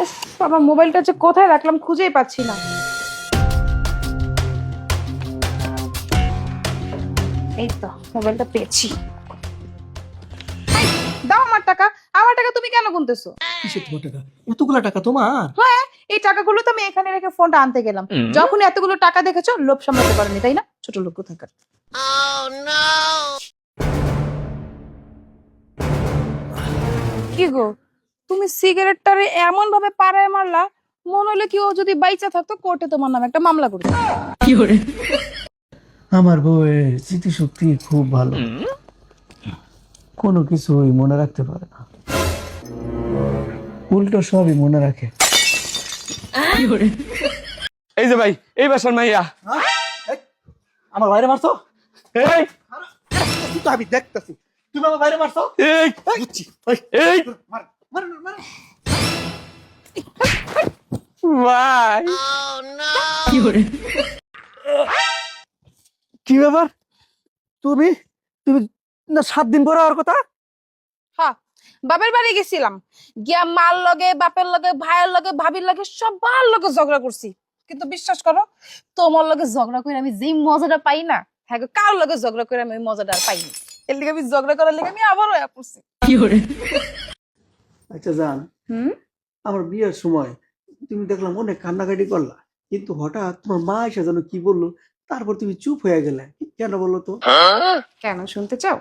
উফ, আমার মোবাইলটা যে কোথায় রাখলাম খুঁজেই পাচ্ছি না। এই তো মোবাইলটা পেয়েছি। দাও আমার টাকা। আমার টাকা তুমি কেন গুনতেছো? কিসের তোমার টাকা? এতগুলা টাকা তোমার? হ্যাঁ, এই টাকাগুলো তো আমি এখানে রেখে ফোনটা আনতে গেলাম। যখন এতগুলো টাকা দেখেছো লোভ সামলাতে পারোনি, তাই না? ছোট লোক কোথাকার। কি গো, তুমি সিগারেটটারে এমন ভাবে পাড়ায় মারলা, মনে হলো কি ও যদি বাইচা থাকতো কোর্টে তোমার নামে একটা মামলা করতো। আমার বউয়ের স্মৃতিশক্তি খুব ভালো, কোনো কিছুই মনে রাখতে পারে না, উল্টো সবই মনে রাখে। এই যে ভাই, এই বাসার মাইয়া। আমার বাইরে মারছো? এই তো আমি দেখতেছি তুমি আমার বাইরে মারছো। এই বুঝছি। এই মার মার মার। ভাই, কি ব্যাপার? তুমি তুমি না 7 দিন পরে আর কথা? হ্যাঁ, বাপের বাড়ি গেছিলাম, গিয়া মার লগে বাপের লগে ভাইয়ের লগে ভাবির লগে সবার লগে ঝগড়া করছি। কিন্তু বিশ্বাস করো, তোমার লগে ঝগড়া করে আমি যেই মজাটা পাই না, হ্যাঁ কার লগে ঝগড়া করে আমি ওই মজাটা আর পাইনি। এর লিগে আমি ঝগড়া করার লিগে আমি আবার হয়ে পড়ছি। আচ্ছা জান, হুম, আমার বিয়ের সময় তুমি দেখলাম অনেক কান্নাকাটি করলা, কিন্তু হঠাৎ তোমার মা এসে যেন কি বললো, তারপর তুমি চুপ হয়ে গেলে কেন বলো তো? কেন শুনতে চাও?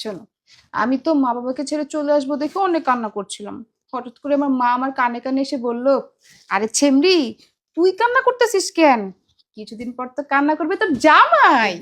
শোনো, আমি তো মা বাবাকে ছেড়ে চলে আসবো দেখে অনেক কান্না করছিলাম। হঠাৎ করে আমার মা আমার কানে কানে এসে বলল, আরে ছেমরি, তুই কান্না করতেছিস কেন? কিছুদিন পর তো কান্না করবে তোর জামাই।